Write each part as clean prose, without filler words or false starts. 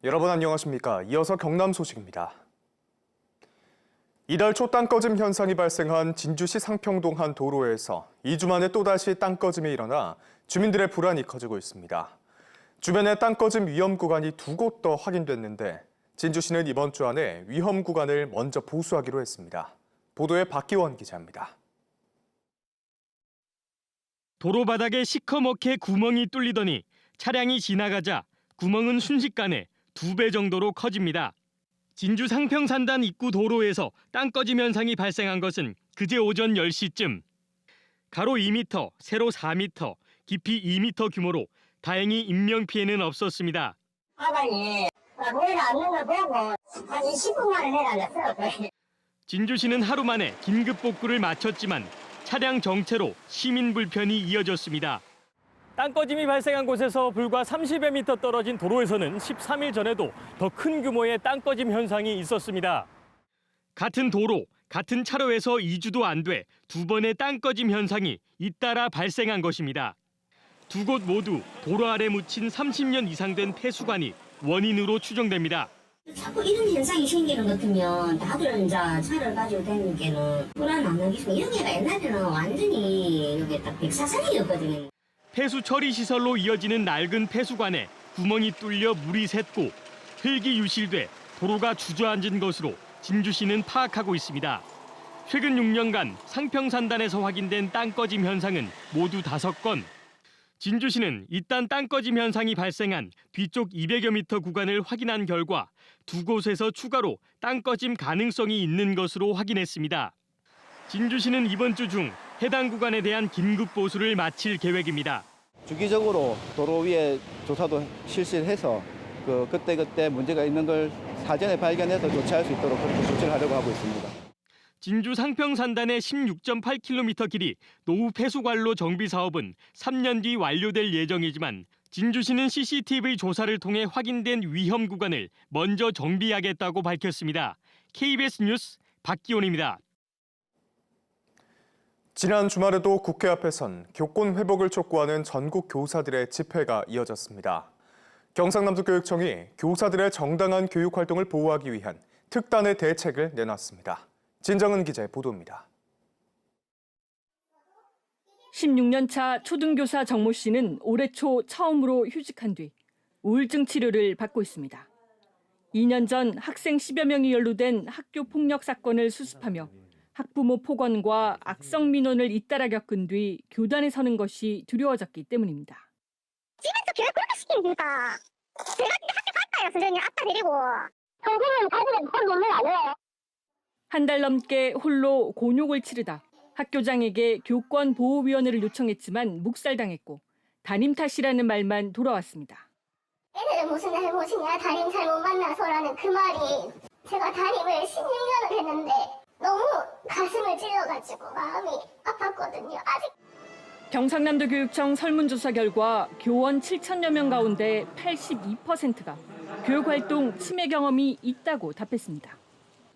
여러분 안녕하십니까? 이어서 경남 소식입니다. 이달 초 땅꺼짐 현상이 발생한 진주시 상평동 한 도로에서 2주 만에 또다시 땅꺼짐이 일어나 주민들의 불안이 커지고 있습니다. 주변에 땅꺼짐 위험 구간이 2곳 더 확인됐는데 진주시는 이번 주 안에 위험 구간을 먼저 보수하기로 했습니다. 보도에 박기원 기자입니다. 도로 바닥에 시커멓게 구멍이 뚫리더니 차량이 지나가자 구멍은 순식간에 2배 정도로 커집니다. 진주 상평산단 입구 도로에서 땅꺼짐 현상이 발생한 것은 그제 오전 10시쯤. 가로 2m, 세로 4m, 깊이 2m 규모로 다행히 인명피해는 없었습니다. 바닥이 보이지 않는 걸 보고 한 20분 만에 내려놨어요. 진주시는 하루 만에 긴급 복구를 마쳤지만 차량 정체로 시민 불편이 이어졌습니다. 땅꺼짐이 발생한 곳에서 불과 30여 미터 떨어진 도로에서는 13일 전에도 더 큰 규모의 땅꺼짐 현상이 있었습니다. 같은 도로, 같은 차로에서 2주도 안 돼 2번의 땅꺼짐 현상이 잇따라 발생한 것입니다. 2곳 모두 도로 아래 묻힌 30년 이상 된 폐수관이 원인으로 추정됩니다. 자꾸 이런 현상이 생기는 것 같으면 다들 이제 차를 가지고 다니는 게는 불안 안 하겠습니까? 여기가 옛날에는 완전히 여기 딱 백사산이었거든요. 폐수 처리 시설로 이어지는 낡은 폐수관에 구멍이 뚫려 물이 샜고 흙이 유실돼 도로가 주저앉은 것으로 진주시는 파악하고 있습니다. 최근 6년간 상평산단에서 확인된 땅꺼짐 현상은 모두 5건. 진주시는 이딴 땅꺼짐 현상이 발생한 뒤쪽 200여 미터 구간을 확인한 결과 2곳에서 추가로 땅꺼짐 가능성이 있는 것으로 확인했습니다. 진주시는 이번 주 중 해당 구간에 대한 긴급 보수를 마칠 계획입니다. 주기적으로 도로 위에 조사도 실시를 해서 그때 문제가 있는 걸 사전에 발견해서 조치할 수 있도록 그렇게 조치를 하려고 하고 있습니다. 진주 상평산단의 16.8km 길이 노후 폐수관로 정비 사업은 3년 뒤 완료될 예정이지만 진주시는 CCTV 조사를 통해 확인된 위험 구간을 먼저 정비하겠다고 밝혔습니다. KBS 뉴스 박기원입니다. 지난 주말에도 국회 앞에선 교권 회복을 촉구하는 전국 교사들의 집회가 이어졌습니다. 경상남도 교육청이 교사들의 정당한 교육 활동을 보호하기 위한 특단의 대책을 내놨습니다. 진정은 기자의 보도입니다. 16년 차 초등교사 정모 씨는 올해 초 처음으로 휴직한 뒤 우울증 치료를 받고 있습니다. 2년 전 학생 10여 명이 연루된 학교 폭력 사건을 수습하며 학부모 폭언과 악성 민원을 잇따라 겪은 뒤 교단에 서는 것이 두려워졌기 때문입니다. 집에서 교육 그렇게 시킵니까? 제가 학교 갈까요, 선생님? 아빠 데리고. 선생님 가지고 돈 놓는 안 해요. 한 달 넘게 홀로 곤욕을 치르다 학교장에게 교권보호위원회를 요청했지만 묵살당했고 담임 탓이라는 말만 돌아왔습니다. 애들은 무슨 잘못이냐, 담임 잘못 만나서라는 그 말이 제가 담임을 16년을 했는데 너무 가슴을 찔러가지고 마음이 아팠거든요. 아직. 경상남도 교육청 설문조사 결과 교원 7천여 명 가운데 82%가 교육활동 침해 경험이 있다고 답했습니다.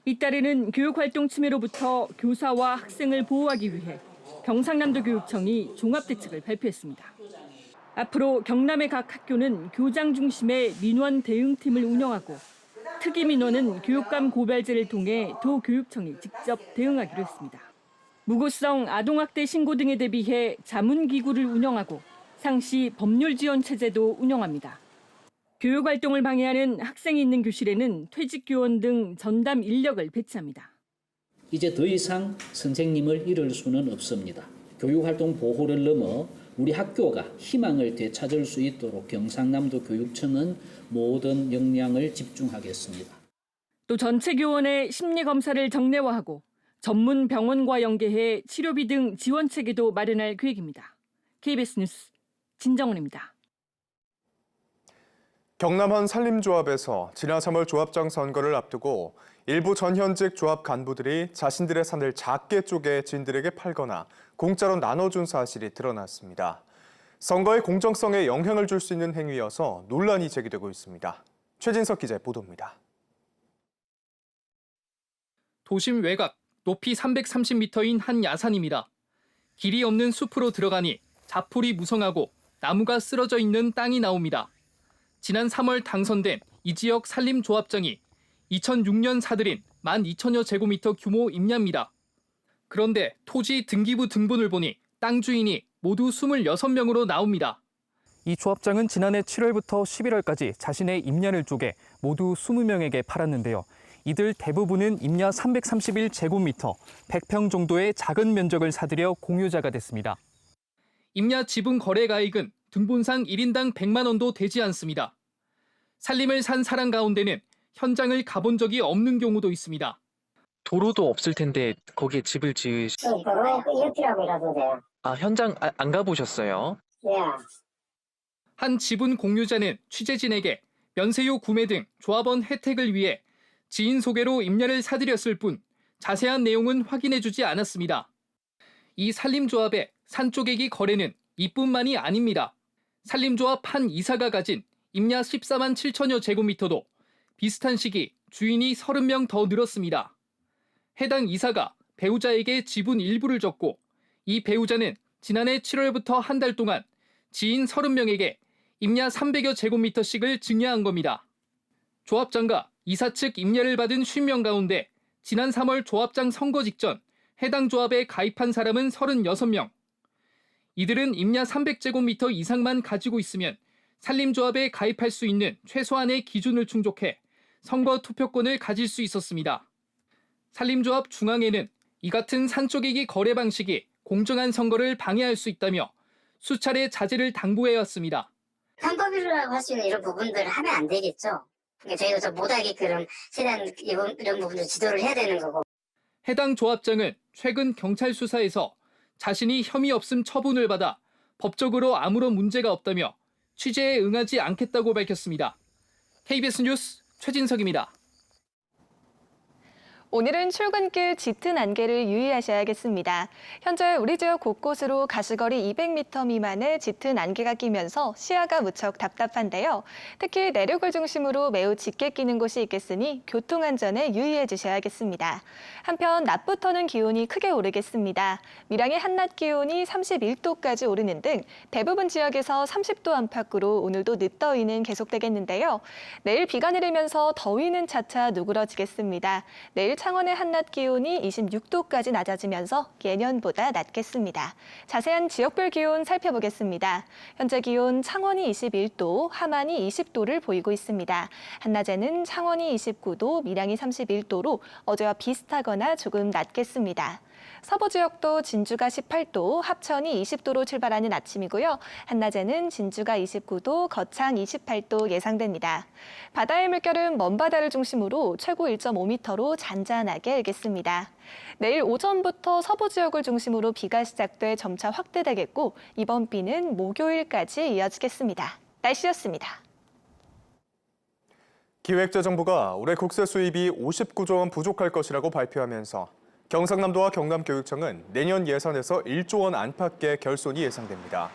이달에는 교육활동 침해로부터 교사와 학생을 보호하기 위해 경상남도 교육청이 종합대책을 발표했습니다. 앞으로 경남의 각 학교는 교장 중심의 민원 대응팀을 운영하고 특이 민원은 교육감 고발제를 통해 도교육청이 직접 대응하기로 했습니다. 무고성 아동학대 신고 등에 대비해 자문기구를 운영하고 상시 법률 지원 체제도 운영합니다. 교육활동을 방해하는 학생이 있는 교실에는 퇴직교원 등 전담 인력을 배치합니다. 이제 더 이상 선생님을 잃을 수는 없습니다. 교육활동 보호를 넘어 우리 학교가 희망을 되찾을 수 있도록 경상남도 교육청은 모든 역량을 집중하겠습니다. 또 전체 교원의 심리검사를 정례화하고 전문 병원과 연계해 치료비 등 지원 체계도 마련할 계획입니다. KBS 뉴스 진정은입니다. 경남 한 산림조합에서 지난 3월 조합장 선거를 앞두고 일부 전현직 조합 간부들이 자신들의 산을 작게 쪼개 지인들에게 팔거나 공짜로 나눠준 사실이 드러났습니다. 선거의 공정성에 영향을 줄 수 있는 행위여서 논란이 제기되고 있습니다. 최진석 기자의 보도입니다. 도심 외곽 높이 330m인 한 야산입니다. 길이 없는 숲으로 들어가니 자풀이 무성하고 나무가 쓰러져 있는 땅이 나옵니다. 지난 3월 당선된 이 지역 산림조합장이 2006년 사들인 12,000여 제곱미터 규모 임야입니다. 그런데 토지 등기부 등본을 보니 땅 주인이 모두 26명으로 나옵니다. 이 조합장은 지난해 7월부터 11월까지 자신의 임야를 쪼개 모두 20명에게 팔았는데요. 이들 대부분은 임야 331제곱미터, 100평 정도의 작은 면적을 사들여 공유자가 됐습니다. 임야 지분 거래 가액은 등본상 1인당 100만 원도 되지 않습니다. 산림을 산 사람 가운데는 현장을 가본 적이 없는 경우도 있습니다. 도로도 없을 텐데 거기에 집을 지으시... 도로 옆이라고 이러던데. 현장 안 가보셨어요? 예. 한 지분 공유자는 취재진에게 면세유 구매 등 조합원 혜택을 위해 지인 소개로 임야를 사들였을 뿐 자세한 내용은 확인해주지 않았습니다. 이 산림조합의 산쪼개기 거래는 이뿐만이 아닙니다. 산림조합 한 이사가 가진 임야 14만 7천여 제곱미터도 비슷한 시기 주인이 30명 더 늘었습니다. 해당 이사가 배우자에게 지분 일부를 줬고 이 배우자는 지난해 7월부터 한 달 동안 지인 30명에게 임야 300여 제곱미터씩을 증여한 겁니다. 조합장과 이사 측 임야를 받은 50명 가운데 지난 3월 조합장 선거 직전 해당 조합에 가입한 사람은 36명. 이들은 임야 300제곱미터 이상만 가지고 있으면 산림조합에 가입할 수 있는 최소한의 기준을 충족해 선거 투표권을 가질 수 있었습니다. 산림조합 중앙회는 이 같은 산쪼개기 거래 방식이 공정한 선거를 방해할 수 있다며 수차례 자제를 당부해왔습니다. 편법이라고 할 수 있는 이런 부분들을 하면 안 되겠죠. 그러니까 저희도 저 못하게끔 최대한 이런 부분들 지도를 해야 되는 거고. 해당 조합장은 최근 경찰 수사에서 자신이 혐의 없음 처분을 받아 법적으로 아무런 문제가 없다며 취재에 응하지 않겠다고 밝혔습니다. KBS 뉴스 최진석입니다. 오늘은 출근길 짙은 안개를 유의하셔야겠습니다. 현재 우리 지역 곳곳으로 가시거리 200m 미만의 짙은 안개가 끼면서 시야가 무척 답답한데요. 특히 내륙을 중심으로 매우 짙게 끼는 곳이 있겠으니 교통안전에 유의해 주셔야겠습니다. 한편 낮부터는 기온이 크게 오르겠습니다. 밀양의 한낮 기온이 31도까지 오르는 등 대부분 지역에서 30도 안팎으로 오늘도 늦더위는 계속되겠는데요. 내일 비가 내리면서 더위는 차차 누그러지겠습니다. 내일 창원의 한낮 기온이 26도까지 낮아지면서 예년보다 낮겠습니다. 자세한 지역별 기온 살펴보겠습니다. 현재 기온 창원이 21도, 함안이 20도를 보이고 있습니다. 한낮에는 창원이 29도, 밀양이 31도로 어제와 비슷하거나 조금 낮겠습니다. 서부 지역도 진주가 18도, 합천이 20도로 출발하는 아침이고요. 한낮에는 진주가 29도, 거창 28도 예상됩니다. 바다의 물결은 먼바다를 중심으로 최고 1.5m로 잔잔하게 일겠습니다. 내일 오전부터 서부 지역을 중심으로 비가 시작돼 점차 확대되겠고 이번 비는 목요일까지 이어지겠습니다. 날씨였습니다. 기획재정부가 올해 국세 수입이 59조 원 부족할 것이라고 발표하면서 경상남도와 경남교육청은 내년 예산에서 1조 원 안팎의 결손이 예상됩니다.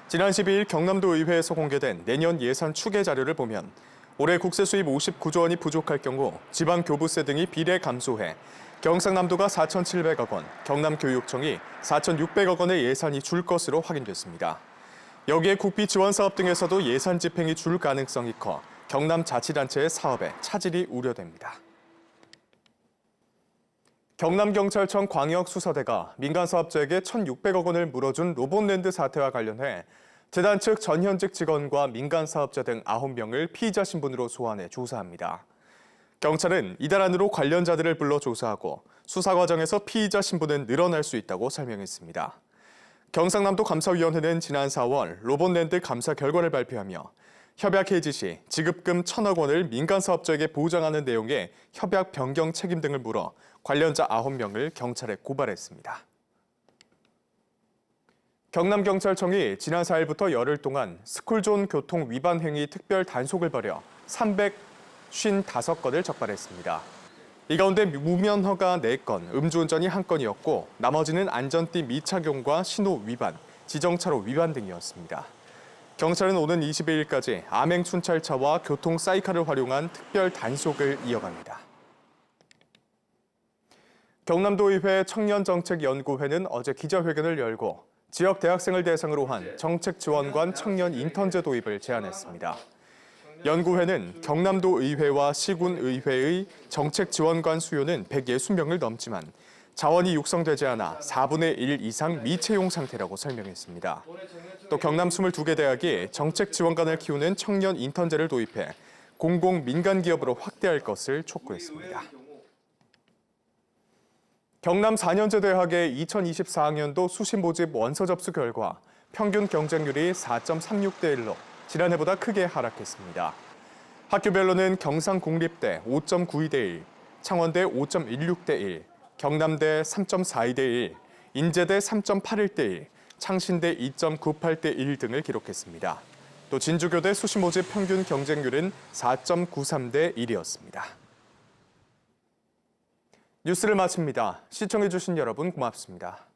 지난 12일 경남도 의회에서 공개된 내년 예산 추계 자료를 보면 올해 국세 수입 59조 원이 부족할 경우 지방교부세 등이 비례 감소해 경상남도가 4,700억 원, 경남교육청이 4,600억 원의 예산이 줄 것으로 확인됐습니다. 여기에 국비 지원 사업 등에서도 예산 집행이 줄 가능성이 커 경남자치단체의 사업에 차질이 우려됩니다. 경남경찰청 광역수사대가 민간사업자에게 1,600억 원을 물어준 로봇랜드 사태와 관련해 재단 측 전현직 직원과 민간사업자 등 9명을 피의자 신분으로 소환해 조사합니다. 경찰은 이달 안으로 관련자들을 불러 조사하고 수사 과정에서 피의자 신분은 늘어날 수 있다고 설명했습니다. 경상남도 감사위원회는 지난 4월 로봇랜드 감사 결과를 발표하며 협약 해지 시 지급금 1,000억 원을 민간사업자에게 보장하는 내용의 협약 변경 책임 등을 물어 관련자 9명을 경찰에 고발했습니다. 경남경찰청이 지난 4일부터 열흘 동안 스쿨존 교통 위반 행위 특별 단속을 벌여 355건을 적발했습니다. 이 가운데 무면허가 4건, 음주운전이 1건이었고 나머지는 안전띠 미착용과 신호 위반, 지정차로 위반 등이었습니다. 경찰은 오는 22일까지 암행춘찰차와 교통 사이카를 활용한 특별 단속을 이어갑니다. 경남도의회 청년정책연구회는 어제 기자회견을 열고 지역 대학생을 대상으로 한 정책 지원관 청년 인턴제 도입을 제안했습니다. 연구회는 경남도 의회와 시군 의회의 정책 지원관 수요는 160명을 넘지만 자원이 육성되지 않아 4분의 1 이상 미채용 상태라고 설명했습니다. 또 경남 22개 대학이 정책 지원관을 키우는 청년 인턴제를 도입해 공공 민간 기업으로 확대할 것을 촉구했습니다. 경남 4년제 대학의 2024학년도 수시 모집 원서 접수 결과 평균 경쟁률이 4.36대 1로 지난해보다 크게 하락했습니다. 학교별로는 경상국립대 5.92대 1, 창원대 5.16대 1, 경남대 3.42대 1, 인제대 3.81대 1, 창신대 2.98대 1 등을 기록했습니다. 또 진주교대 수시 모집 평균 경쟁률은 4.93대 1이었습니다. 뉴스를 마칩니다. 시청해주신 여러분 고맙습니다.